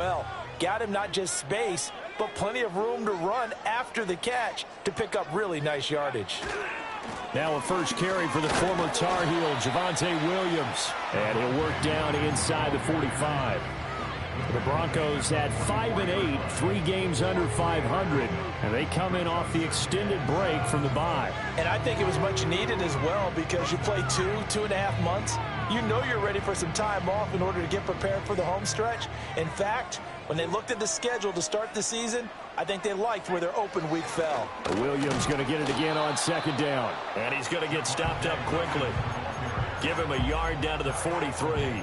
Well, got him not just space, but plenty of room to run after the catch to pick up really nice yardage. Now a first carry for the former Tar Heel, Javonte Williams. And he'll work down inside the 45. The Broncos had 5-8, 3 games under 500, and they come in off the extended break from the bye. And I think it was much needed as well because you play 2.5 months. You know you're ready for some time off in order to get prepared for the home stretch. In fact, when they looked at the schedule to start the season, I think they liked where their open week fell. Williams going to get it again on second down. And he's going to get stopped up quickly. Give him a yard down to the 43.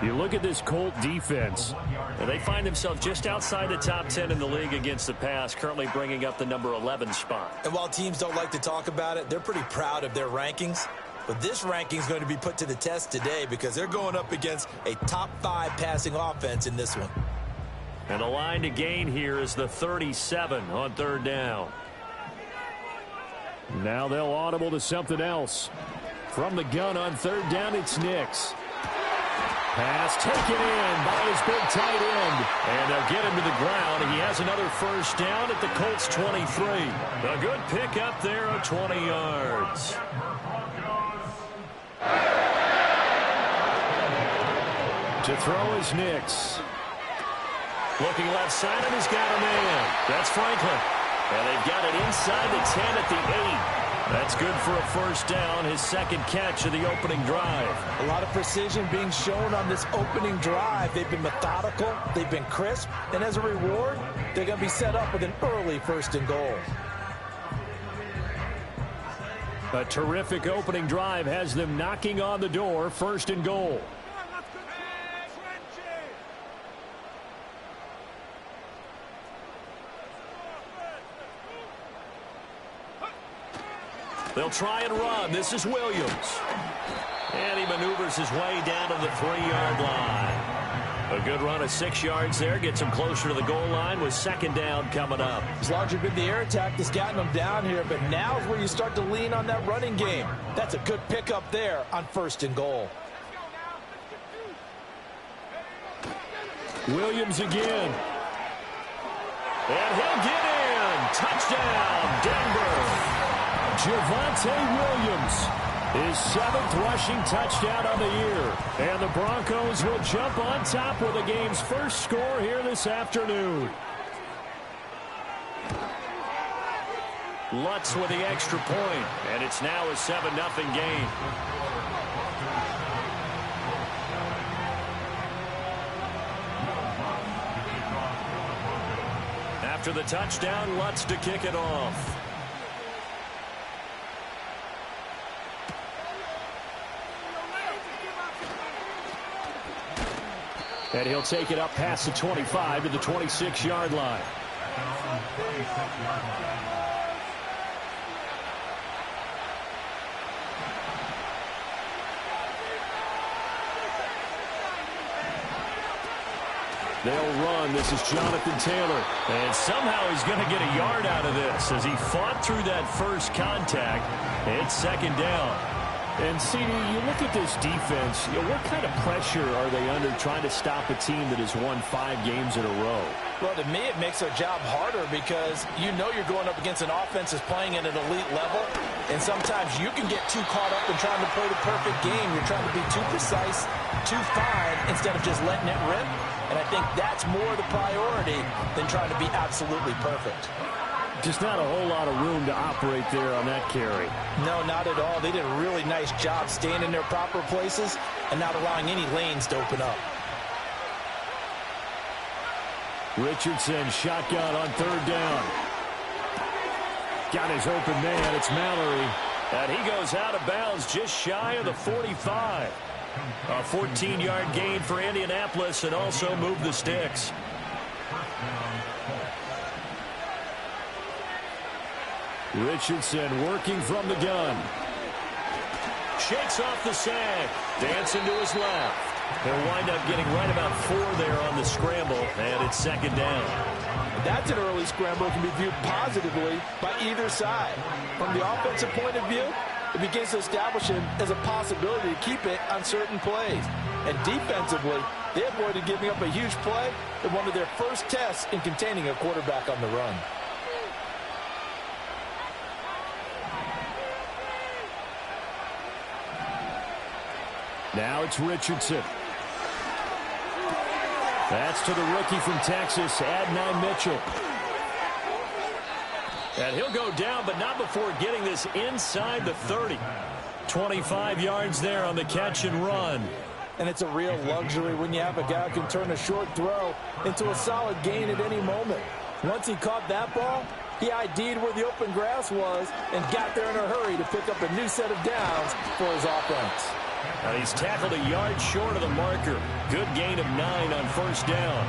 You look at this Colt defense. And they find themselves just outside the top 10 in the league against the pass, currently bringing up the number 11 spot. And while teams don't like to talk about it, they're pretty proud of their rankings. But this ranking is going to be put to the test today because they're going up against a top 5 passing offense in this one. And the line to gain here is the 37 on third down. Now they'll audible to something else. From the gun on third down, it's Nix. Pass taken in by his big tight end. And they'll get him to the ground. He has another first down at the Colts 23. A good pick up there of 20 yards. To throw is Nix. Looking left side, and he's got a man. That's Franklin. And they've got it inside the 10 at the 8. That's good for a first down, his second catch of the opening drive. A lot of precision being shown on this opening drive. They've been methodical, they've been crisp, and as a reward, they're going to be set up with an early first and goal. A terrific opening drive has them knocking on the door, first and goal. They'll try and run. This is Williams. And he maneuvers his way down to the 3-yard line. A good run of 6 yards there. Gets him closer to the goal line with second down coming up. As long as you've been the air attack that's gotten them down here, but now is where you start to lean on that running game. That's a good pickup there on first and goal. Williams again. And he'll get in. Touchdown, Denver. Javonte Williams, his 7th rushing touchdown on the year. And the Broncos will jump on top with the game's first score here this afternoon. Lutz with the extra point, and it's now a 7-0 game. After the touchdown, Lutz to kick it off. And he'll take it up past the 25 to the 26-yard line. They'll run. This is Jonathan Taylor. And somehow he's going to get a yard out of this as he fought through that first contact. It's second down. And, CD, you look at this defense, what kind of pressure are they under trying to stop a team that has won 5 games in a row? Well, to me, it makes their job harder because you know you're going up against an offense that's playing at an elite level, and sometimes you can get too caught up in trying to play the perfect game. You're trying to be too precise, too fine, instead of just letting it rip. And I think that's more the priority than trying to be absolutely perfect. Just not a whole lot of room to operate there on that carry. No, not at all. They did a really nice job staying in their proper places and not allowing any lanes to open up. Richardson, shotgun on third down. Got his open man. It's Mallory. And he goes out of bounds just shy of the 45. A 14-yard gain for Indianapolis and also moved the sticks. Richardson working from the gun. Shakes off the sack. Dancing to his left. He'll wind up getting right about 4 there on the scramble, and it's second down. That's an early scramble that can be viewed positively by either side. From the offensive point of view, it begins to establish him as a possibility to keep it on certain plays. And defensively, They avoided giving up a huge play in one of their first tests in containing a quarterback on the run. Now it's Richardson. That's to the rookie from Texas, Adonai Mitchell. And he'll go down, but not before getting this inside the 30. 25 yards there on the catch and run. And it's a real luxury when you have a guy who can turn a short throw into a solid gain at any moment. Once he caught that ball, he ID'd where the open grass was and got there in a hurry to pick up a new set of downs for his offense. And he's tackled a yard short of the marker. Good gain of 9 on first down.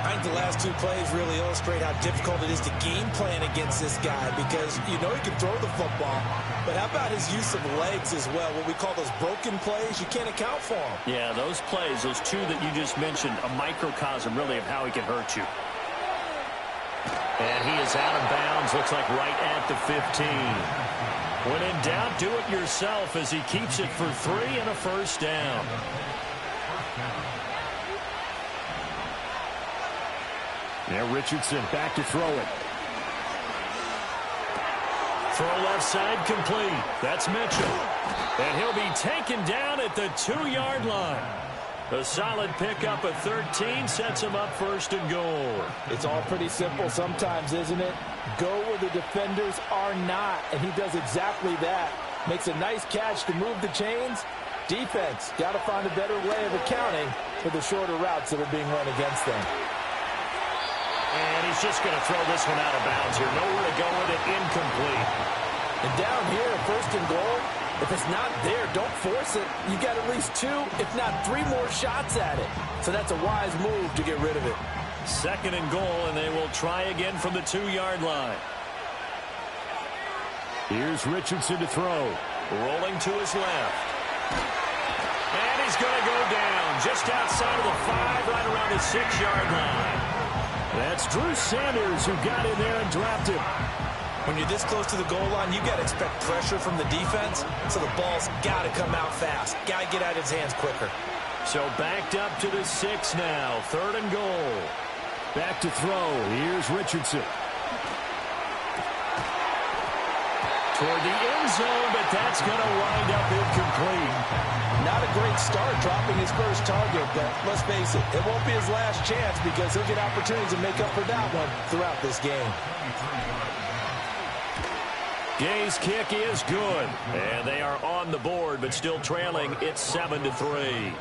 I think the last two plays really illustrate how difficult it is to game plan against this guy because you know he can throw the football, but how about his use of legs as well, what we call those broken plays? You can't account for them. Yeah, those plays, those two that you just mentioned, a microcosm really of how he can hurt you. And he is out of bounds, looks like right at the 15. When in doubt, do it yourself as he keeps it for 3 and a first down. Now Richardson back to throw it. Throw left side complete. That's Mitchell. And he'll be taken down at the 2-yard line. A solid pickup of 13 sets him up first and goal. It's all pretty simple sometimes, isn't it? Go where the defenders are not, and he does exactly that. Makes a nice catch to move the chains. Defense got to find a better way of accounting for the shorter routes that are being run against them. And he's just going to throw this one out of bounds here. Nowhere to go with it, incomplete. And down here, first and goal, if it's not there, don't force it. You got at least 2, if not 3 more shots at it. So that's a wise move to get rid of it. Second and goal, and they will try again from the 2-yard line. Here's Richardson to throw. Rolling to his left. And he's going to go down just outside of the 5, right around the 6-yard line. That's Drew Sanders who got in there and dropped him. When you're this close to the goal line, you got to expect pressure from the defense, so the ball's got to come out fast. Got to get out of his hands quicker. So backed up to the 6 now. 3rd and goal. Back to throw. Here's Richardson. Toward the end zone, but that's going to wind up incomplete. Not a great start dropping his first target, but let's face it, it won't be his last chance because he'll get opportunities to make up for that one throughout this game. Gay's kick is good, and they are on the board, but still trailing. It's 7-3.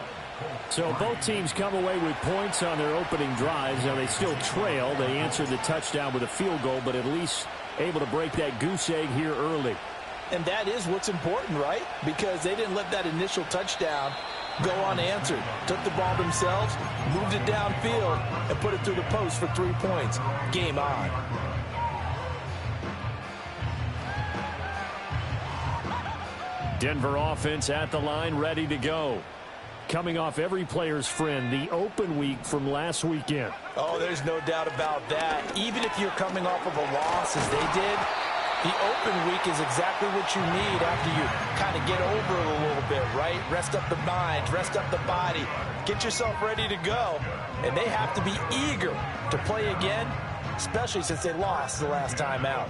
So both teams come away with points on their opening drives. Now they still trail. They answered the touchdown with a field goal, but at least able to break that goose egg here early. And that is what's important, right? Because they didn't let that initial touchdown go unanswered. Took the ball themselves, moved it downfield, and put it through the post for 3 points. Game on. Denver offense at the line, ready to go. Coming off every player's friend, the open week from last weekend. Oh, there's no doubt about that. Even if you're coming off of a loss as they did, the open week is exactly what you need after you kind of get over it a little bit, right? Rest up the mind, rest up the body, get yourself ready to go. And they have to be eager to play again, especially since they lost the last time out.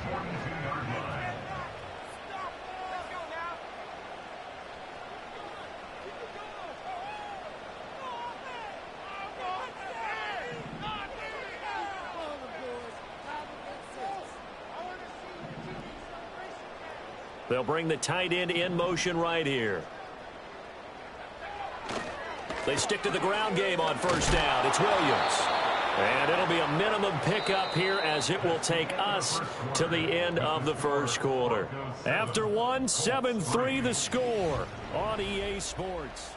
They'll bring the tight end in motion right here. They stick to the ground game on first down. It's Williams. And it'll be a minimum pickup here as it will take us to the end of the first quarter. After 1, 7-3 the score on EA Sports.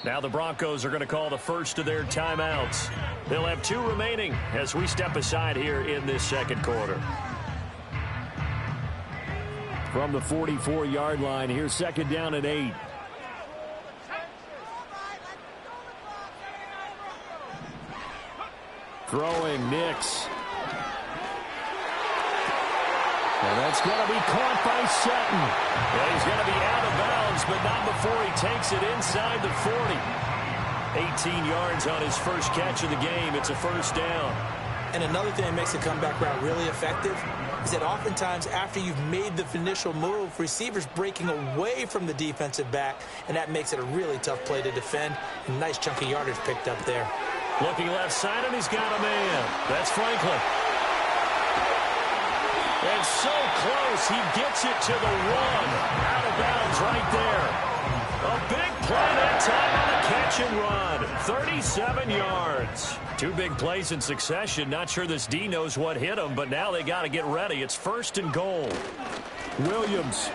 Now the Broncos are going to call the first of their timeouts. They'll have 2 remaining as we step aside here in this second quarter. From the 44-yard line, here's second down and 8. Throwing Nix. And that's going to be caught by Sutton. And he's going to be out of bounds, but not before he takes it inside the 40. 18 yards on his first catch of the game. It's a first down. And another thing that makes the comeback route really effective is that oftentimes after you've made the initial move, receivers breaking away from the defensive back, and that makes it a really tough play to defend. A nice chunky yardage picked up there. Looking left side, and he's got a man. That's Franklin. And so close, he gets it to the one. Out of bounds right there. A big play that time on the catch and run. 37 yards. Two big plays in succession. Not sure this D knows what hit him, but now they got to get ready. It's first and goal. Williams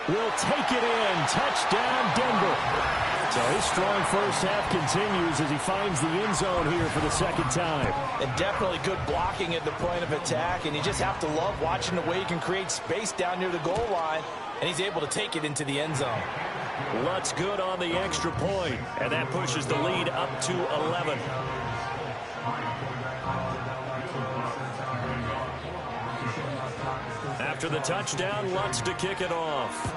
will take it in. Touchdown, Denver. So his strong first half continues as he finds the end zone here for the second time. And definitely good blocking at the point of attack, and you just have to love watching the way he can create space down near the goal line, and he's able to take it into the end zone. Lutz good on the extra point, and that pushes the lead up to 11. After the touchdown, Lutz to kick it off.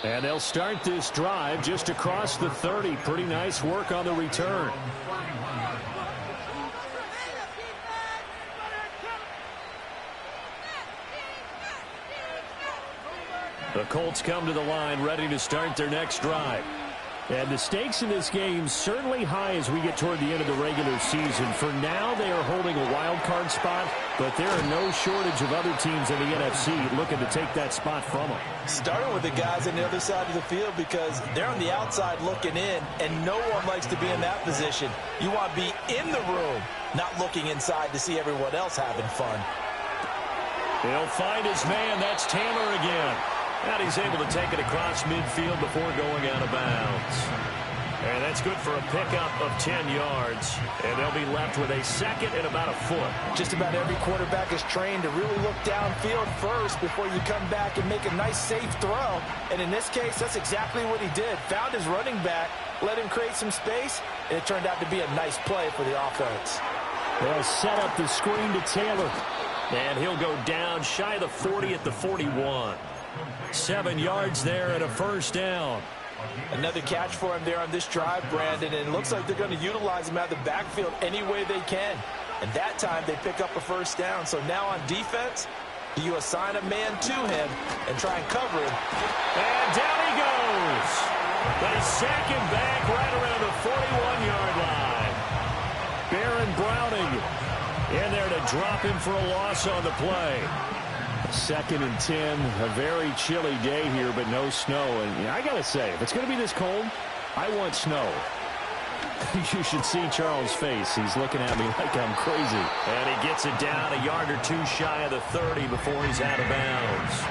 And they'll start this drive just across the 30. Pretty nice work on the return. The Colts come to the line ready to start their next drive. And the stakes in this game certainly high as we get toward the end of the regular season. For now, they are holding a wild card spot, but there are no shortage of other teams in the NFC looking to take that spot from them. Starting with the guys on the other side of the field because they're on the outside looking in, and no one likes to be in that position. You want to be in the room, not looking inside to see everyone else having fun. He'll find his man. That's Taylor again. And he's able to take it across midfield before going out of bounds. And that's good for a pickup of 10 yards. And they'll be left with a second and about a foot. Just about every quarterback is trained to really look downfield first before you come back and make a nice, safe throw. And in this case, that's exactly what he did. Found his running back, let him create some space, and it turned out to be a nice play for the offense. They'll set up the screen to Taylor. And he'll go down shy of the 40 at the 41. 7 yards there and a first down. Another catch for him there on this drive, Brandon, and it looks like they're going to utilize him out of the backfield any way they can. And that time they pick up a first down. So now on defense, do you assign a man to him and try and cover him? And down he goes. They sack him back right around the 41-yard line. Baron Browning in there to drop him for a loss on the play. 2nd and 10, a very chilly day here, but no snow. And I got to say, if it's going to be this cold, I want snow. You should see Charles' face. He's looking at me like I'm crazy. And he gets it down a yard or two shy of the 30 before he's out of bounds.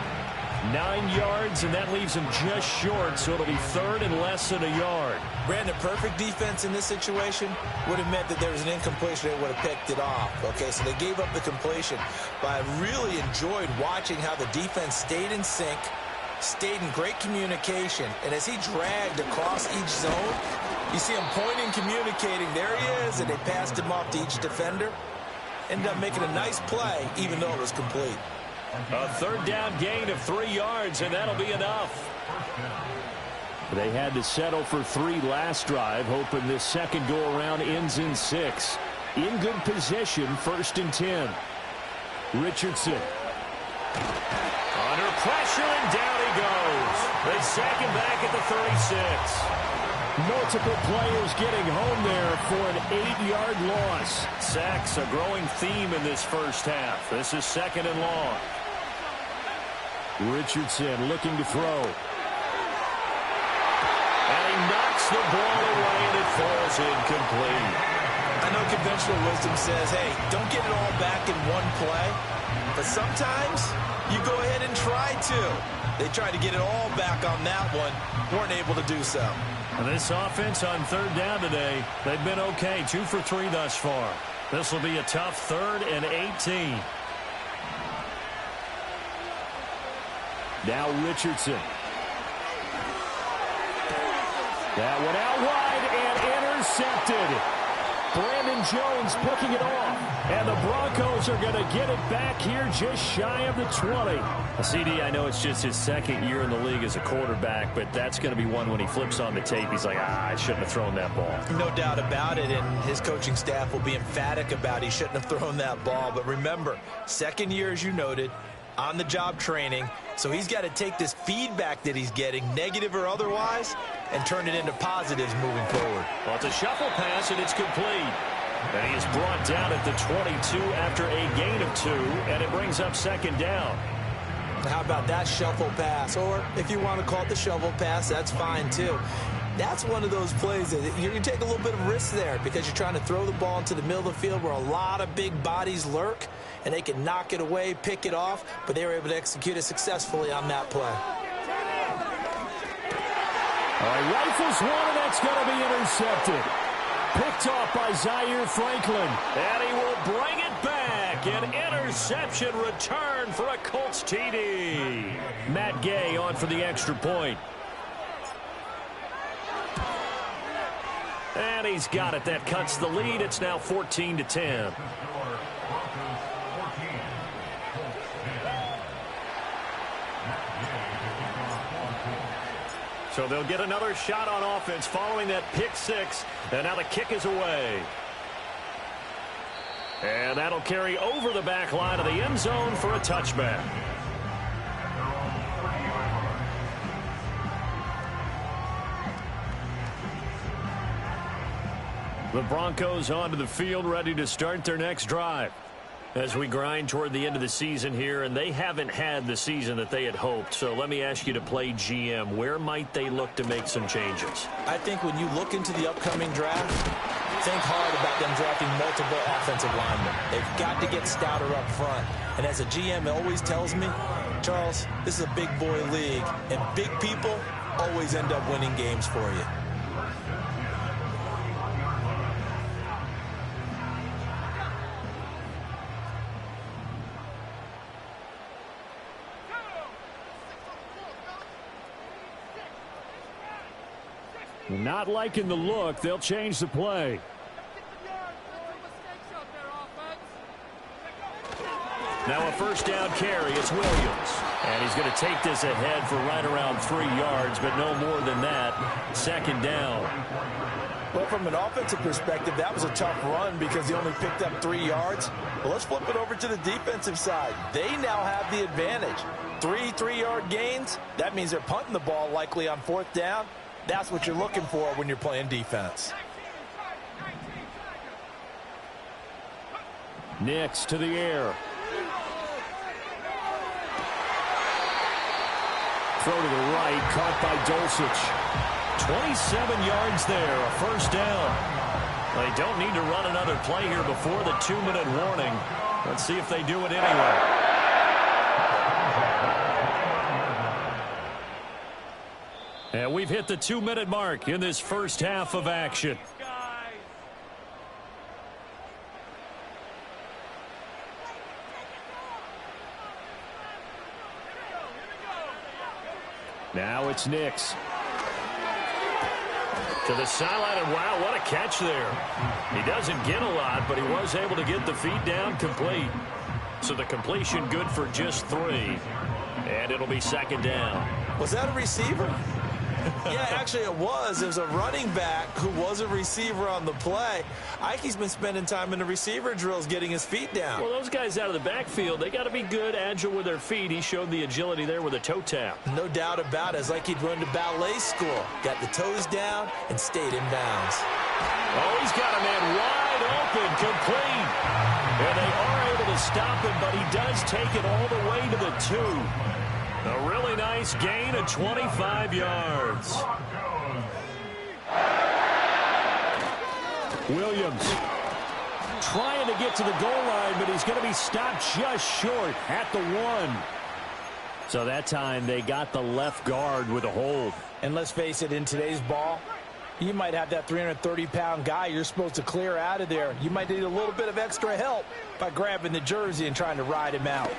9 yards, and that leaves him just short, so it'll be third and less than a yard. Brandon, perfect defense in this situation would have meant that there was an incompletion. They would have picked it off. Okay, so they gave up the completion. But I really enjoyed watching how the defense stayed in sync, stayed in great communication. And as he dragged across each zone, you see him pointing, communicating. There he is, and they passed him off to each defender. Ended up making a nice play, even though it was complete. A third down gain of 3 yards, and that'll be enough. They had to settle for 3 last drive, hoping this second go-around ends in 6. In good position, 1st and 10. Richardson. Under pressure, and down he goes. They sack him back at the 36. Multiple players getting home there for an 8-yard loss. Sacks, a growing theme in this first half. This is 2nd and long. Richardson looking to throw. And he knocks the ball away, and it falls incomplete. I know conventional wisdom says, hey, don't get it all back in one play. But sometimes you go ahead and try to. They tried to get it all back on that one. Weren't able to do so. And this offense on 3rd down today, they've been okay. 2 for 3 thus far. This will be a tough 3rd and 18. Now Richardson. That one out wide and intercepted. Brandon Jones picking it off. And the Broncos are going to get it back here just shy of the 20. CD, I know it's just his second year in the league as a quarterback, but that's going to be one when he flips on the tape. He's like, I shouldn't have thrown that ball. No doubt about it, and his coaching staff will be emphatic about he shouldn't have thrown that ball. But remember, second year, as you noted, on-the-job training. So he's got to take this feedback that he's getting, negative or otherwise, and turn it into positives moving forward. Well, it's a shuffle pass, and it's complete. And he is brought down at the 22 after a gain of 2, and it brings up second down. How about that shuffle pass? Or if you want to call it the shovel pass, that's fine too. That's one of those plays that you can take a little bit of risk there because you're trying to throw the ball into the middle of the field where a lot of big bodies lurk, and they can knock it away, pick it off, but they were able to execute it successfully on that play. All right, rifles one, and that's going to be intercepted. Picked off by Zaire Franklin. And he will bring it back. An interception return for a Colts TD. Matt Gay on for the extra point. And he's got it. That cuts the lead. It's now 14-10. So they'll get another shot on offense following that pick six. And now the kick is away. And that'll carry over the back line of the end zone for a touchback. The Broncos onto the field, ready to start their next drive. As we grind toward the end of the season here, and they haven't had the season that they had hoped. So let me ask you to play GM. Where might they look to make some changes? I think when you look into the upcoming draft, think hard about them drafting multiple offensive linemen. They've got to get stouter up front. And as a GM always tells me, Charles, this is a big boy league, and big people always end up winning games for you. Not liking the look. They'll change the play. Now a first down carry. It's Williams. And he's going to take this ahead for right around 3 yards, but no more than that. Second down. Well, from an offensive perspective, that was a tough run because he only picked up 3 yards. Well, let's flip it over to the defensive side. They now have the advantage. 3 3-yard gains. That means they're punting the ball likely on 4th down. That's what you're looking for when you're playing defense. Nix to the air. Throw to the right, caught by Dulcich. 27 yards there, a first down. They don't need to run another play here before the 2-minute warning. Let's see if they do it anyway. And we've hit the 2-minute mark in this first half of action. Now it's Nix. To the sideline, and wow, what a catch there. He doesn't get a lot, but he was able to get the feet down complete. So the completion good for just 3. And it'll be second down. Was that a receiver? Yeah, actually it was. It was a running back who was a receiver on the play. Ike's been spending time in the receiver drills getting his feet down. Well, those guys out of the backfield, they got to be good, agile with their feet. He showed the agility there with a toe tap. No doubt about it. It's like he'd run to ballet school. Got the toes down and stayed in bounds. Oh, he's got a man wide open, complete. And they are able to stop him, but he does take it all the way to the 2. A really nice gain of 25 yards. Williams trying to get to the goal line, but he's going to be stopped just short at the 1. So that time they got the left guard with a hold. And let's face it, in today's ball, you might have that 330-pound guy you're supposed to clear out of there. You might need a little bit of extra help by grabbing the jersey and trying to ride him out.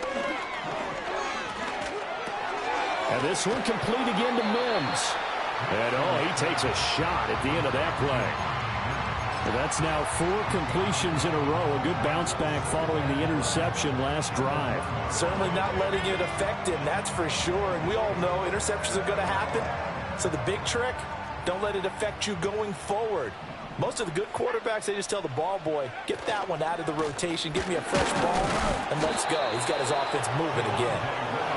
And this one complete again to Mims. And, oh, he takes a shot at the end of that play. And that's now 4 completions in a row. A good bounce back following the interception last drive. Certainly not letting it affect him, that's for sure. And we all know interceptions are going to happen. So the big trick, don't let it affect you going forward. Most of the good quarterbacks, they just tell the ball boy, get that one out of the rotation, give me a fresh ball, and let's go. He's got his offense moving again.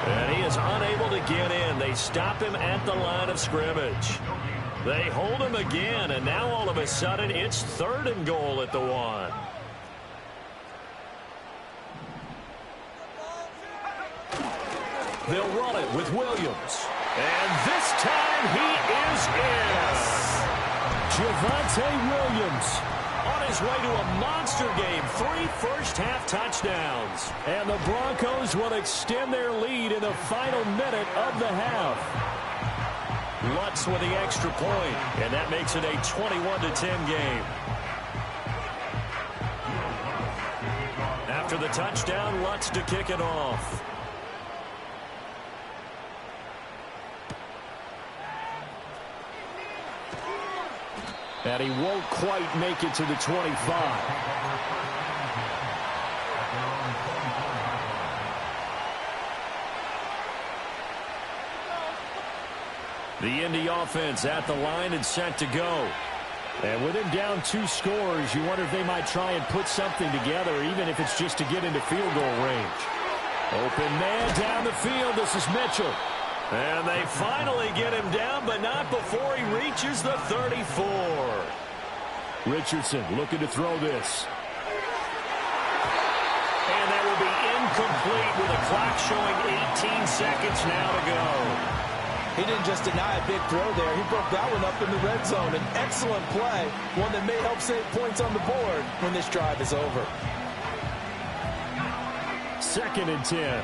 And he is unable to get in. They stop him at the line of scrimmage. They hold him again, and now all of a sudden it's 3rd and goal at the 1. They'll run it with Williams. And this time he is in. Javonte Williams on his way to a monster game. 3 first-half touchdowns. And the Broncos will extend their lead in the final minute of the half. Lutz with the extra point, and that makes it a 21-10 game. After the touchdown, Lutz to kick it off. And he won't quite make it to the 25. The Indy offense at the line and set to go. And with him down 2 scores, you wonder if they might try and put something together, even if it's just to get into field goal range. Open man down the field. This is Mitchell. And they finally get him down, but not before he reaches the 34. Richardson looking to throw this. And that will be incomplete with the clock showing 18 seconds now to go. He didn't just deny a big throw there. He broke that one up in the red zone. An excellent play, one that may help save points on the board when this drive is over. 2nd and 10.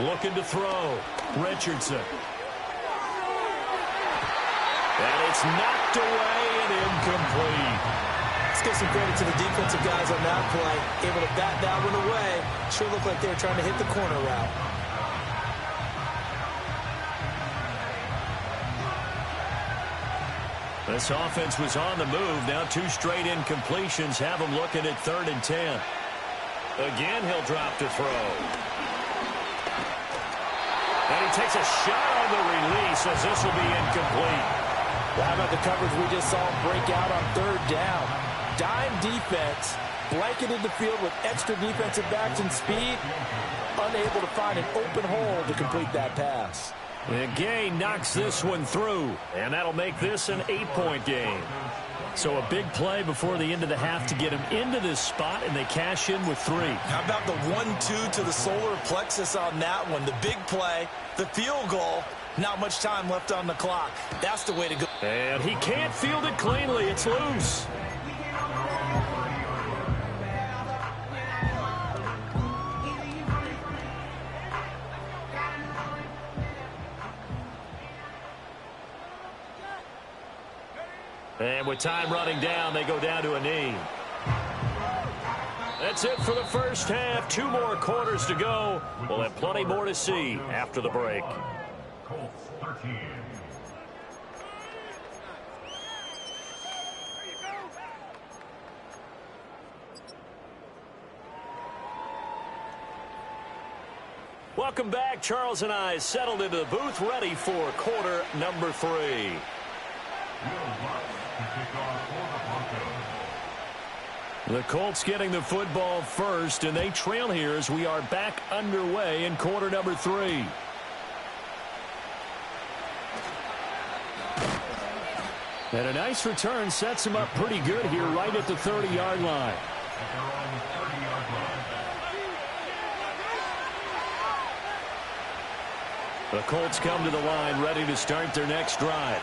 Looking to throw. Richardson. And it's knocked away and incomplete. Let's give some credit to the defensive guys on that play. Able to bat that one away. Sure looked like they were trying to hit the corner route. This offense was on the move. Now 2 straight incompletions have him looking at 3rd and 10. Again, he'll drop to throw. And he takes a shot on the release as this will be incomplete. Well, how about the coverage we just saw break out on 3rd down? Dime defense, blanketed the field with extra defensive backs and speed, unable to find an open hole to complete that pass. And Gay knocks this one through, and that'll make this an 8-point game. So a big play before the end of the half to get him into this spot, and they cash in with 3. How about the 1-2 to the solar plexus on that one? The big play, the field goal, not much time left on the clock. That's the way to go. And he can't field it cleanly. It's loose. And with time running down, they go down to a knee. That's it for the first half. 2 more quarters to go. We'll have plenty more to see after the break. Welcome back. Charles and I settled into the booth, ready for quarter number 3. The Colts getting the football first, and they trail here as we are back underway in quarter number 3. And a nice return sets him up pretty good here right at the 30-yard line. The Colts come to the line ready to start their next drive.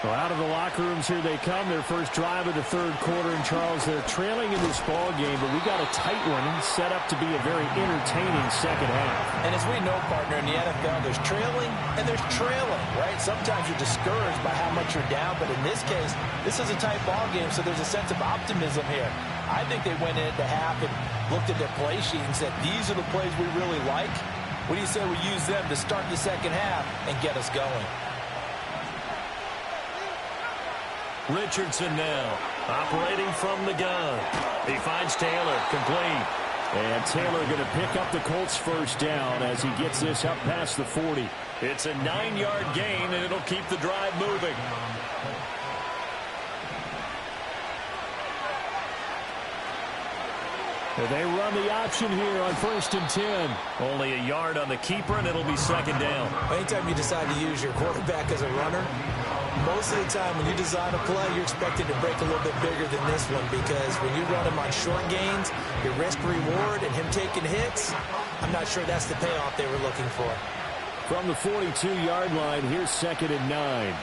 Well, out of the locker rooms here they come. Their first drive of the 3rd quarter. And, Charles, they're trailing in this ball game, but we got a tight one set up to be a very entertaining second half. And as we know, partner, in the NFL, there's trailing and there's trailing, right? Sometimes you're discouraged by how much you're down, but in this case, this is a tight ball game, so there's a sense of optimism here. I think they went into half and looked at their play sheet and said, these are the plays we really like. What do you say we use them to start the second half and get us going? Richardson now, operating from the gun. He finds Taylor, complete. And Taylor going to pick up the Colts first down as he gets this up past the 40. It's a 9-yard gain, and it'll keep the drive moving. Well, they run the option here on 1st and 10. Only a yard on the keeper, and it'll be second down. Anytime you decide to use your quarterback as a runner, most of the time when you design a play, you're expected to break a little bit bigger than this one, because when you run him on short gains, your risk-reward and him taking hits, I'm not sure that's the payoff they were looking for. From the 42-yard line, here's 2nd and 9.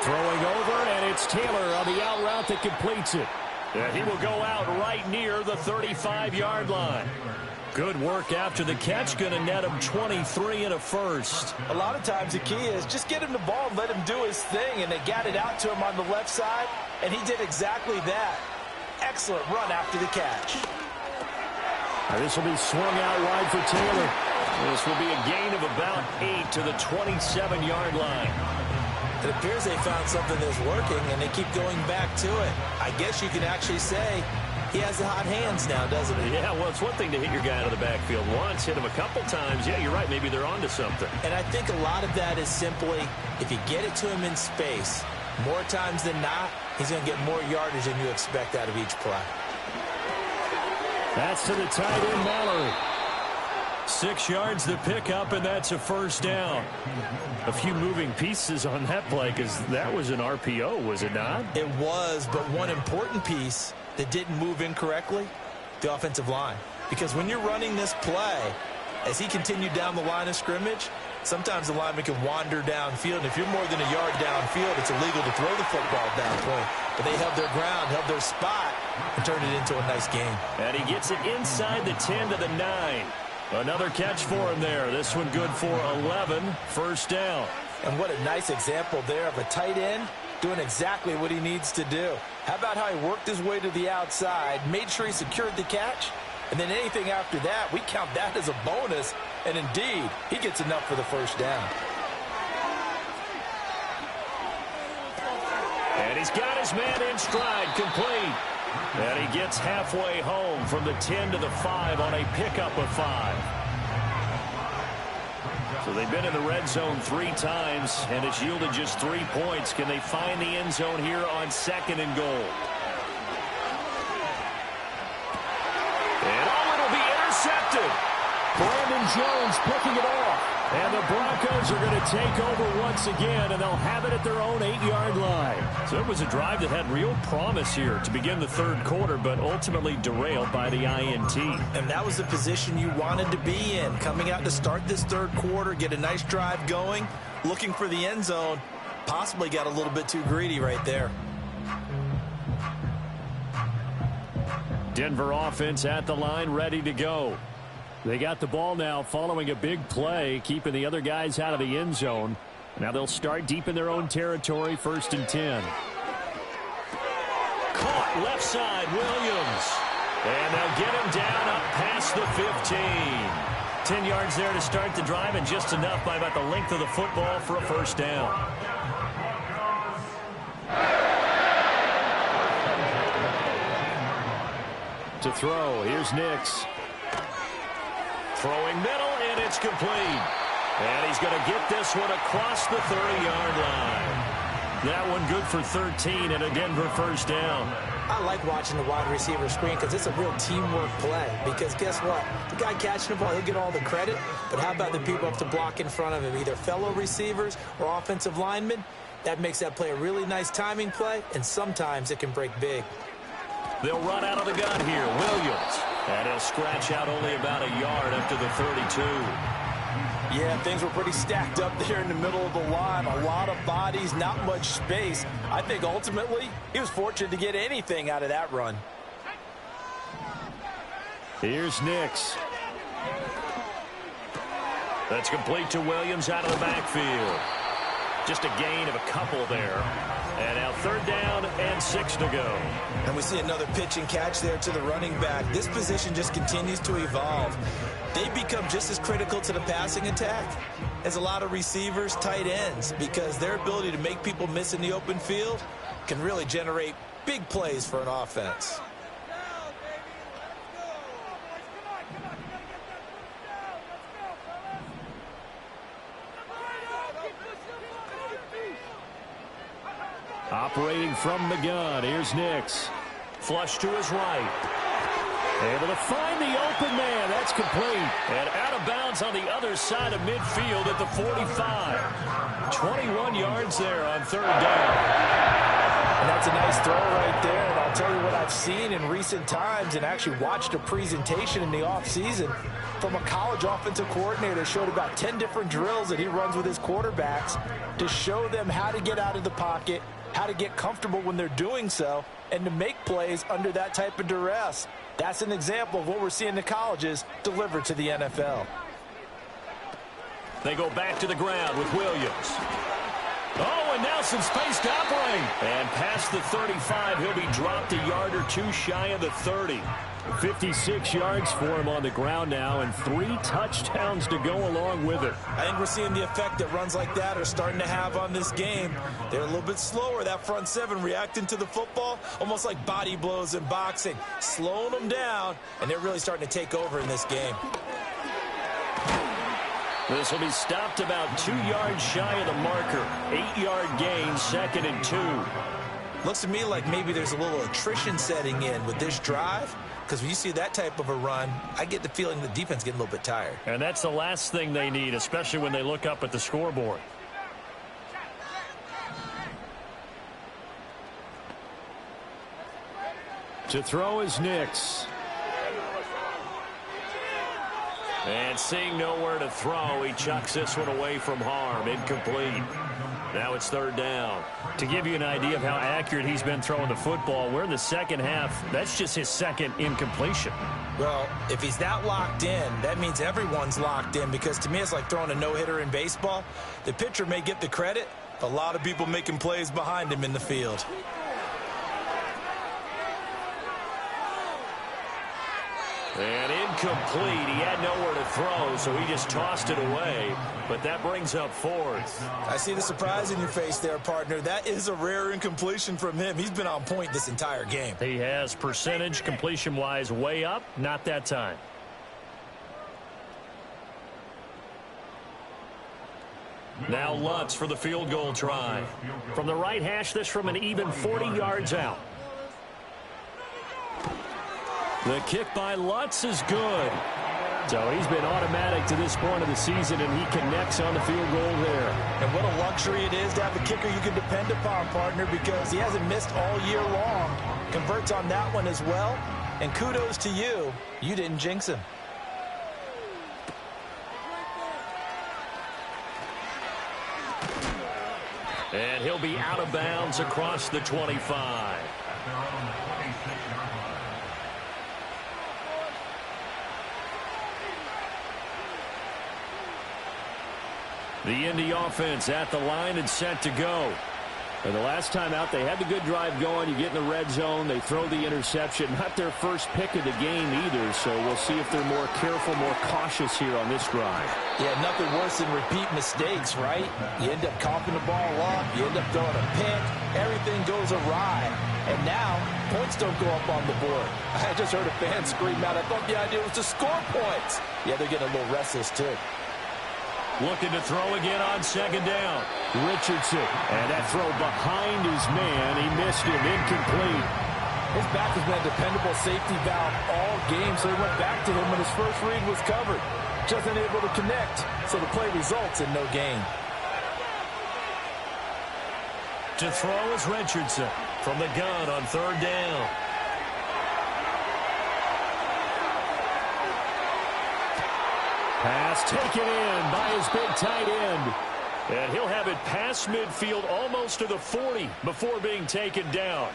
Throwing over, and it's Taylor on the out route that completes it. And he will go out right near the 35-yard line. Good work after the catch. Going to net him 23 and a first. A lot of times the key is just get him the ball and let him do his thing. And they got it out to him on the left side, and he did exactly that. Excellent run after the catch. This will be swung out wide for Taylor. This will be a gain of about 8 to the 27-yard line. It appears they found something that's working, and they keep going back to it. I guess you can actually say he has the hot hands now, doesn't he? Yeah, well, it's one thing to hit your guy out of the backfield once, hit him a couple times. Yeah, you're right. Maybe they're onto something. And I think a lot of that is simply if you get it to him in space, more times than not, he's going to get more yardage than you expect out of each play. That's to the tight end, Mallory. 6 yards to pick up, and that's a first down. A few moving pieces on that play, because that was an RPO, was it not? It was, but one important piece that didn't move incorrectly, the offensive line. Because when you're running this play, as he continued down the line of scrimmage, sometimes the lineman can wander downfield, and if you're more than a yard downfield, it's illegal to throw the football at that point. But they held their ground, held their spot, and turned it into a nice game. And he gets it inside the 10 to the 9. Another catch for him there. This one good for 11. First down. And what a nice example there of a tight end doing exactly what he needs to do. How about how he worked his way to the outside, made sure he secured the catch, and then anything after that, we count that as a bonus. And indeed, he gets enough for the first down. And he's got his man in stride, complete. And he gets halfway home from the 10 to the 5 on a pickup of 5. So they've been in the red zone 3 times, and it's yielded just 3 points. Can they find the end zone here on 2nd and goal? And it'll be intercepted. Brandon Jones picking it off. And the Broncos are going to take over once again, and they'll have it at their own 8-yard line. So it was a drive that had real promise here to begin the third quarter, but ultimately derailed by the INT. And that was the position you wanted to be in, coming out to start this third quarter, get a nice drive going, looking for the end zone. Possibly got a little bit too greedy right there. Denver offense at the line, ready to go. They got the ball now following a big play, keeping the other guys out of the end zone. Now they'll start deep in their own territory, 1st and 10. Caught left side, Williams. And they'll get him down up past the 15. 10 yards there to start the drive, and just enough by about the length of the football for a first down. To throw, here's Nix. Throwing middle, and it's complete. And he's going to get this one across the 30-yard line. That one good for 13 and a Denver first down. I like watching the wide receiver screen because it's a real teamwork play. Because guess what? The guy catching the ball, he'll get all the credit. But how about the people up to block in front of him, either fellow receivers or offensive linemen? That makes that play a really nice timing play, and sometimes it can break big. They'll run out of the gun here. Williams. And he'll scratch out only about a yard up to the 32. Yeah, things were pretty stacked up there in the middle of the line. A lot of bodies, not much space. I think ultimately he was fortunate to get anything out of that run. Here's Nix. That's complete to Williams out of the backfield. Just a gain of a couple there. And now 3rd down and 6 to go. And we see another pitch and catch there to the running back. This position just continues to evolve. They become just as critical to the passing attack as a lot of receivers, tight ends, because their ability to make people miss in the open field can really generate big plays for an offense. Operating from the gun, here's Nix. Flush to his right. Able to find the open man. That's complete. And out of bounds on the other side of midfield at the 45. 21 yards there on 3rd down. And that's a nice throw right there. And I'll tell you what I've seen in recent times and actually watched a presentation in the offseason from a college offensive coordinator. Showed about 10 different drills that he runs with his quarterbacks to show them how to get out of the pocket, how to get comfortable when they're doing so, and to make plays under that type of duress. That's an example of what we're seeing in the colleges delivered to the NFL. They go back to the ground with Williams. Oh, and now some space to operate. And past the 35, he'll be dropped a yard or two shy of the 30. 56 yards for him on the ground now, and 3 touchdowns to go along with it. I think we're seeing the effect that runs like that are starting to have on this game. They're a little bit slower, that front seven, reacting to the football, almost like body blows in boxing, slowing them down, and they're really starting to take over in this game. This will be stopped about 2 yards shy of the marker. 8-yard gain, 2nd and 2. Looks to me like maybe there's a little attrition setting in with this drive, because when you see that type of a run, I get the feeling the defense getting a little bit tired. And that's the last thing they need, especially when they look up at the scoreboard. To throw is Nix. And seeing nowhere to throw, he chucks this one away from harm. Incomplete. Now it's 3rd down. To give you an idea of how accurate he's been throwing the football, we're in the second half. That's just his 2nd incompletion. Well, if he's that locked in, that means everyone's locked in, because to me it's like throwing a no-hitter in baseball. The pitcher may get the credit, a lot of people making plays behind him in the field. And incomplete. He had nowhere to throw, so he just tossed it away. But that brings up 4th. I see the surprise in your face there, partner. That is a rare incompletion from him. He's been on point this entire game. He has percentage completion-wise way up. Not that time. Now Lutz for the field goal try. From the right hash, this from an even 40 yards out. The kick by Lutz is good. So he's been automatic to this point of the season, and he connects on the field goal there. And what a luxury it is to have a kicker you can depend upon, partner, because he hasn't missed all year long. Converts on that one as well. And kudos to you. You didn't jinx him. And he'll be out of bounds across the 25. The Indy offense at the line and set to go. And the last time out, they had the good drive going. You get in the red zone, they throw the interception. Not their first pick of the game either, so we'll see if they're more careful, more cautious here on this drive. Yeah, nothing worse than repeat mistakes, right? You end up coughing the ball up, you end up throwing a pick, everything goes awry. And now, points don't go up on the board. I just heard a fan scream out, I thought the idea was to score points. Yeah, they're getting a little restless, too. Looking to throw again on 2nd down. Richardson, and that throw behind his man. He missed him, incomplete. His back has been a dependable safety valve all game, so he went back to him when his first read was covered. Just unable to connect, so the play results in no gain. To throw is Richardson from the gun on 3rd down. Pass taken in by his big tight end. And he'll have it past midfield almost to the 40 before being taken down.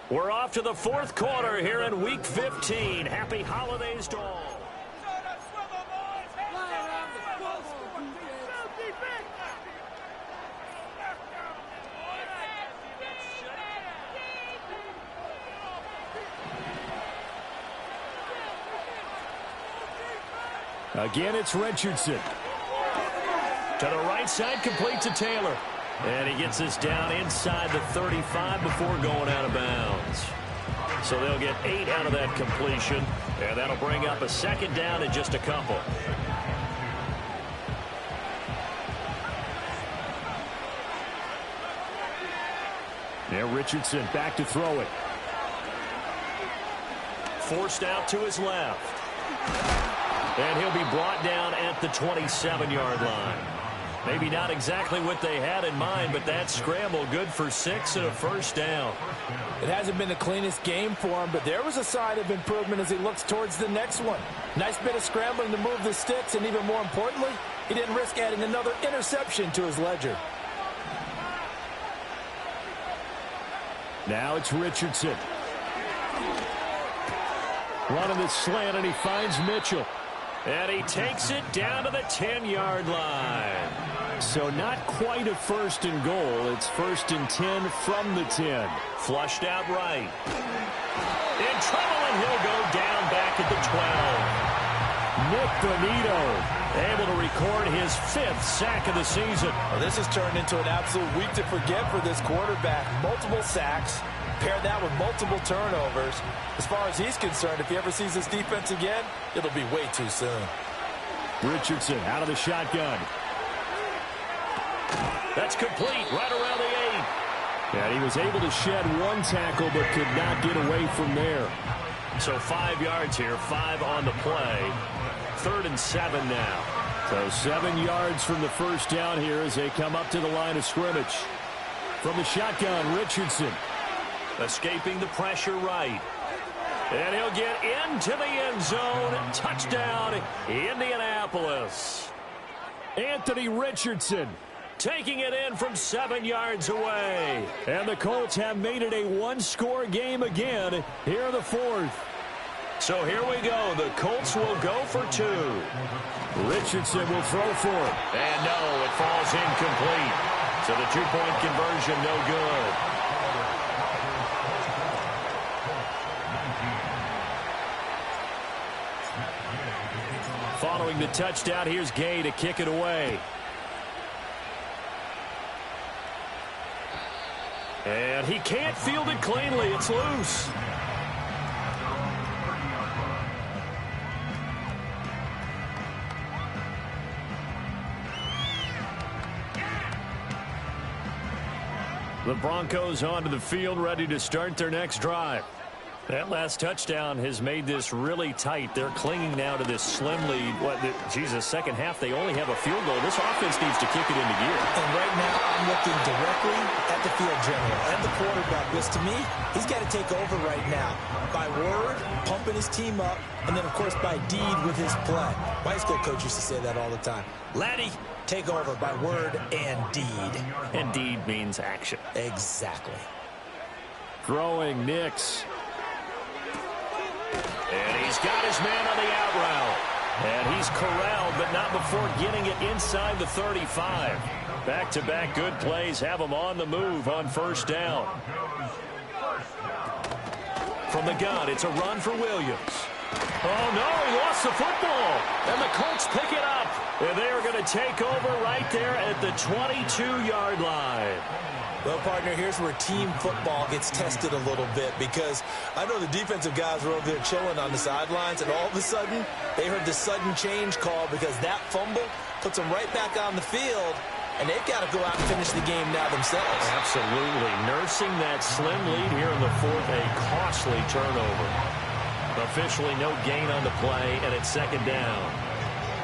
We're off to the fourth quarter here in Week 15. Happy holidays to all. Again, it's Richardson. To the right side, complete to Taylor. And he gets this down inside the 35 before going out of bounds. So they'll get 8 out of that completion. And that'll bring up a second down in just a couple. Now Richardson back to throw it. Forced out to his left. And he'll be brought down at the 27-yard line. Maybe not exactly what they had in mind, but that scramble good for 6 and a first down. It hasn't been the cleanest game for him, but there was a sign of improvement as he looks towards the next one. Nice bit of scrambling to move the sticks, and even more importantly, he didn't risk adding another interception to his ledger. Now it's Richardson. Running the slant, and he finds Mitchell. And he takes it down to the 10-yard line. So not quite a first and goal. It's first and 10 from the 10. Flushed out right. In trouble, and he'll go down back at the 12. Nick Bonito able to record his 5th sack of the season. Well, this has turned into an absolute week to forget for this quarterback. Multiple sacks. Pair that with multiple turnovers. As far as he's concerned, if he ever sees this defense again, it'll be way too soon. Richardson out of the shotgun. That's complete right around the 8. And he was able to shed one tackle but could not get away from there. So 5 yards here, 5 on the play. 3rd and 7 now. So 7 yards from the first down here as they come up to the line of scrimmage. From the shotgun, Richardson. Escaping the pressure right. And he'll get into the end zone. Touchdown, Indianapolis. Anthony Richardson taking it in from 7 yards away. And the Colts have made it a one-score game again here in the fourth. So here we go. The Colts will go for 2. Richardson will throw for it. And no, it falls incomplete. So the 2-point conversion no good. Following the touchdown, here's Gay to kick it away. And he can't field it cleanly. It's loose. The Broncos onto the field, ready to start their next drive. That last touchdown has made this really tight. They're clinging now to this slim lead. Second half, they only have a field goal. This offense needs to kick it into gear. And right now, I'm looking directly at the field general and the quarterback, because to me, he's got to take over right now. By word, pumping his team up, and then, of course, by deed with his play. My high school coach used to say that all the time. Laddie, take over by word and deed. And deed means action. Exactly. Throwing Nix. And he's got his man on the out route. And he's corralled, but not before getting it inside the 35. Back-to-back good plays have him on the move on first down. From the gun, it's a run for Williams. Oh, no, he lost the football. And the Colts pick it up. And they are going to take over right there at the 22-yard line. Well, partner, here's where team football gets tested a little bit, because I know the defensive guys were over there chilling on the sidelines, and all of a sudden, they heard the sudden change call because that fumble puts them right back on the field, and they've got to go out and finish the game now themselves. Absolutely. Nursing that slim lead here in the fourth, a costly turnover. Officially no gain on the play, and it's second down.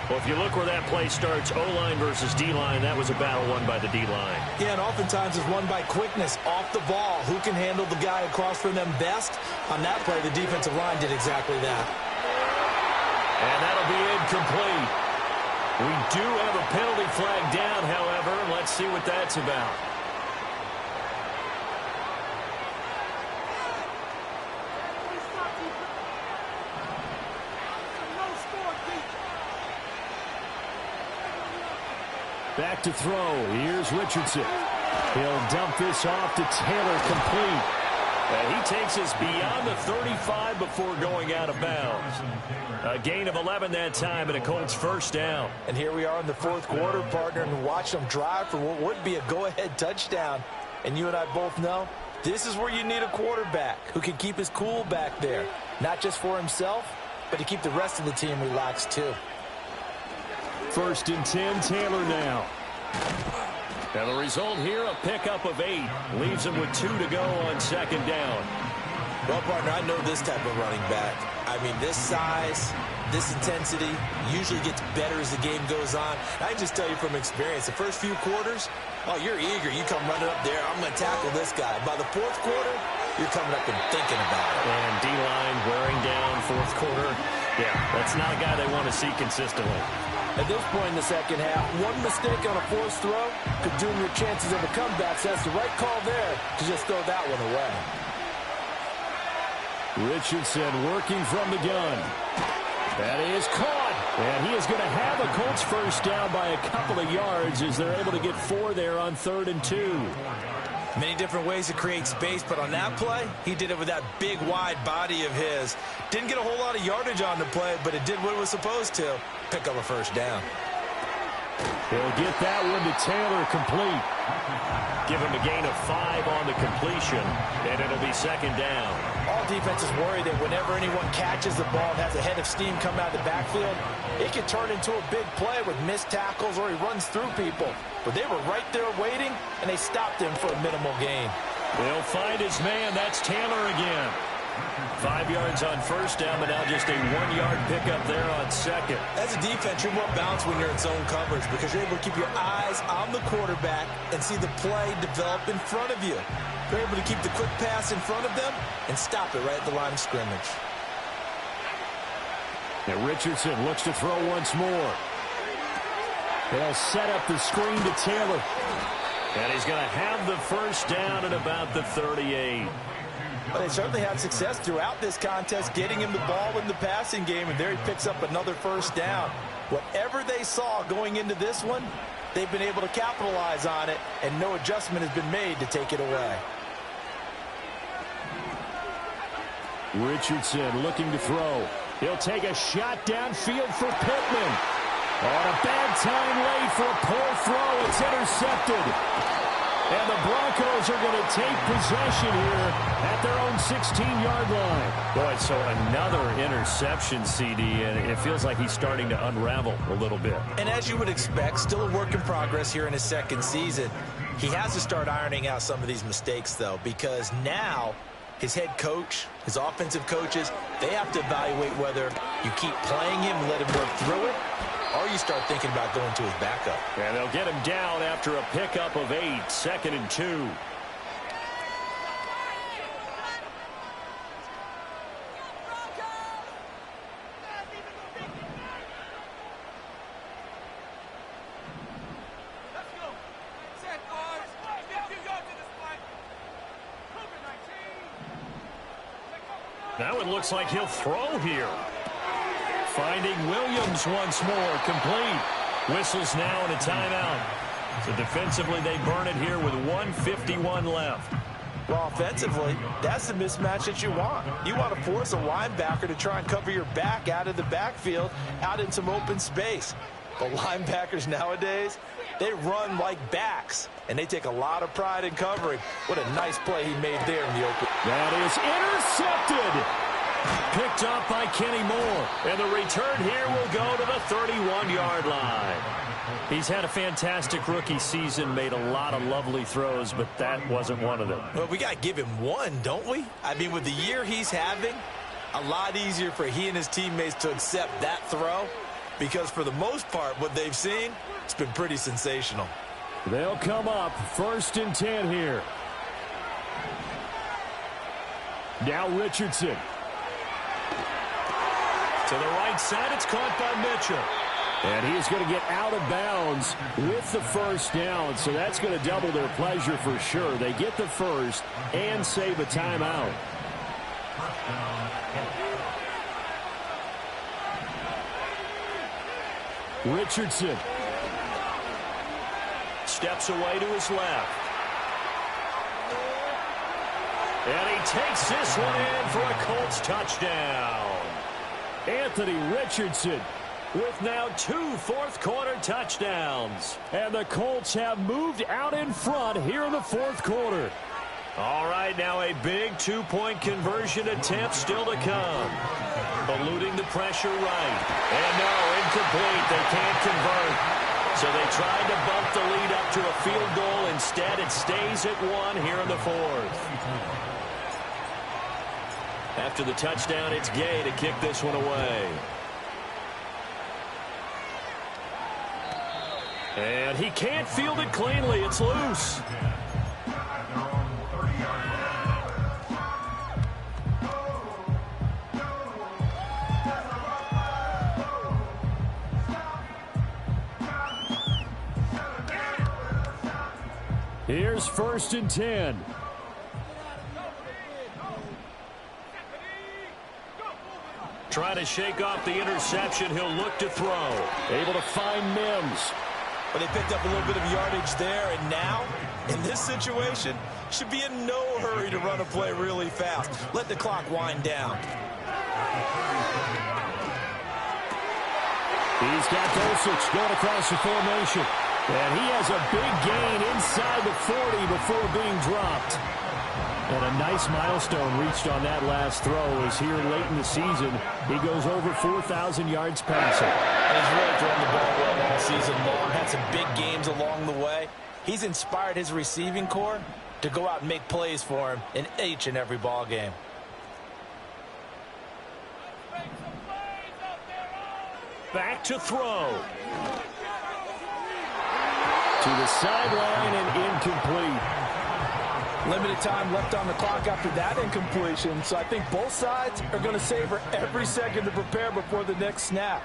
Well, if you look where that play starts, O-line versus D-line, that was a battle won by the D-line. Yeah, and oftentimes it's won by quickness off the ball. Who can handle the guy across from them best? On that play, the defensive line did exactly that. And that'll be incomplete. We do have a penalty flag down, however. Let's see what that's about. Back to throw. Here's Richardson. He'll dump this off to Taylor, complete. And he takes us beyond the 35 before going out of bounds. A gain of 11 that time and a Colts first down. And here we are in the fourth quarter, partner, and watch them drive for what would be a go-ahead touchdown. And you and I both know this is where you need a quarterback who can keep his cool back there. Not just for himself, but to keep the rest of the team relaxed too. 1st and 10, Taylor now. And the result here, a pickup of 8. Leaves him with 2 to go on 2nd down. Well, partner, I know this type of running back. I mean, this size, this intensity usually gets better as the game goes on. I can just tell you from experience, the first few quarters, oh, you're eager. You come running up there, I'm going to tackle this guy. By the 4th quarter, you're coming up and thinking about it. And D-line wearing down 4th quarter. Yeah, that's not a guy they want to see consistently. At this point in the second half, one mistake on a forced throw could doom your chances of a comeback. So that's the right call there to just throw that one away. Richardson working from the gun. That is caught. And he is going to have a Colts first down by a couple of yards as they're able to get 4 there on 3rd and 2. Many different ways to create space, but on that play, he did it with that big, wide body of his. Didn't get a whole lot of yardage on the play, but it did what it was supposed to. Pick up a first down. He'll get that one to Taylor, complete. Give him a gain of 5 on the completion, and it'll be 2nd down. All defenses worry that whenever anyone catches the ball and has a head of steam come out of the backfield, it can turn into a big play with missed tackles or he runs through people. But they were right there waiting, and they stopped him for a minimal gain. They'll find his man. That's Taylor again. 5 yards on first down, but now just a 1-yard pickup there on 2nd. As a defense, you're more balanced when you're in zone coverage because you're able to keep your eyes on the quarterback and see the play develop in front of you. You're able to keep the quick pass in front of them and stop it right at the line of scrimmage. Now Richardson looks to throw once more. They'll set up the screen to Taylor. And he's going to have the first down at about the 38. Well, they certainly had success throughout this contest getting him the ball in the passing game, and there he picks up another first down. Whatever they saw going into this one, they've been able to capitalize on it, and no adjustment has been made to take it away. Richardson looking to throw. He'll take a shot downfield for Pittman. On a bad time late for a poor throw. It's intercepted. And the Broncos are going to take possession here at their own 16-yard line. Boy, so another interception, CD, and it feels like he's starting to unravel a little bit. And as you would expect, still a work in progress here in his 2nd season. He has to start ironing out some of these mistakes, though, because now his head coach, his offensive coaches, they have to evaluate whether you keep playing him and let him work through it, or you start thinking about going to his backup. And they'll get him down after a pickup of 8, 2nd and 2. Now it looks like he'll throw here. Finding Williams once more, complete. Whistles now and a timeout. So defensively, they burn it here with 1:51 left. Well, offensively, that's the mismatch that you want. You want to force a linebacker to try and cover your back out of the backfield, out in some open space. But linebackers nowadays, they run like backs, and they take a lot of pride in covering. What a nice play he made there in the open. That is intercepted. Picked off by Kenny Moore. And the return here will go to the 31-yard line. He's had a fantastic rookie season, made a lot of lovely throws, but that wasn't one of them. Well, we got to give him one, don't we? I mean, with the year he's having, a lot easier for he and his teammates to accept that throw, because for the most part, what they've seen, it's been pretty sensational. They'll come up 1st and 10 here. Now Richardson. To the right side, it's caught by Mitchell. And he is going to get out of bounds with the first down, so that's going to double their pleasure for sure. They get the first and save a timeout. Richardson. steps away to his left. And he takes this one in for a Colts touchdown. Anthony Richardson with now 2 fourth-quarter touchdowns. And the Colts have moved out in front here in the fourth quarter. All right, now a big 2-point conversion attempt still to come. Eluding the pressure right. And no, incomplete. They can't convert. So they tried to bump the lead up to a field goal. Instead, it stays at 1 here in the fourth. After the touchdown, it's Gay to kick this one away. And he can't field it cleanly. It's loose. Here's 1st and 10. Trying to shake off the interception. He'll look to throw. Able to find Mims. But they picked up a little bit of yardage there, and now, in this situation, should be in no hurry to run a play really fast. Let the clock wind down. He's got Dulcich going across the formation. And he has a big gain inside the 40 before being dropped. And a nice milestone reached on that last throw as here late in the season, he goes over 4,000 yards passing. And he's really throwing the ball well all season long. Had some big games along the way. He's inspired his receiving corps to go out and make plays for him in each and every ball game. Back to throw. To the sideline and incomplete. Limited time left on the clock after that incompletion, so I think both sides are going to savor every second to prepare before the next snap.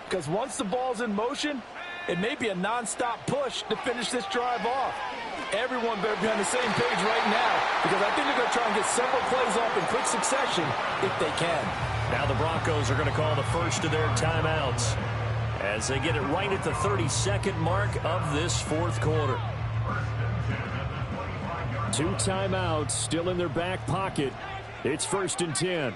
Because once the ball's in motion, it may be a non-stop push to finish this drive off. Everyone better be on the same page right now, because I think they're going to try and get several plays off in quick succession if they can. Now the Broncos are going to call the first of their timeouts as they get it right at the 32nd mark of this fourth quarter. 2 timeouts still in their back pocket. It's 1st and 10.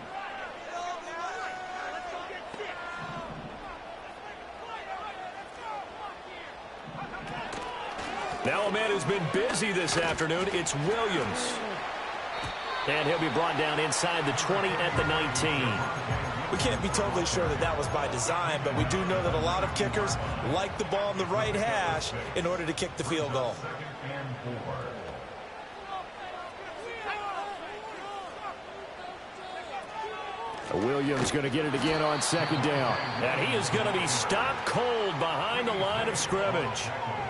Now a man who's been busy this afternoon, it's Williams. And he'll be brought down inside the 20 at the 19. We can't be totally sure that that was by design, but we do know that a lot of kickers like the ball in the right hash in order to kick the field goal. Williams going to get it again on 2nd down. And he is going to be stopped cold behind the line of scrimmage.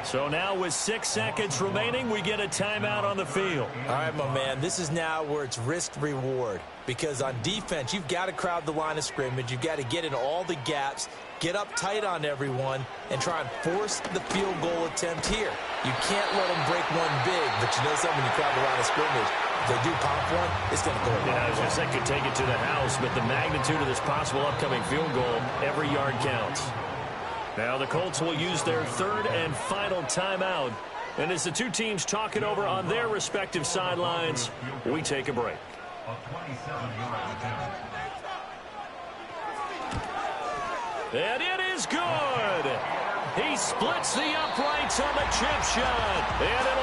So now with 6 seconds remaining, we get a timeout on the field. All right, my man, this is now where it's risk-reward. Because on defense, you've got to crowd the line of scrimmage. You've got to get in all the gaps, get up tight on everyone, and try and force the field goal attempt here. You can't let them break one big, but you know something, when you crowd the line of scrimmage, if they do pop one, it's going to go. Yeah, I was going to say could take it to the house, but the magnitude of this possible upcoming field goal, every yard counts. Now the Colts will use their 3rd and final timeout. And as the two teams talk it over on their respective sidelines, we take a break. And it is good. He splits the uprights on the chip shot. And it'll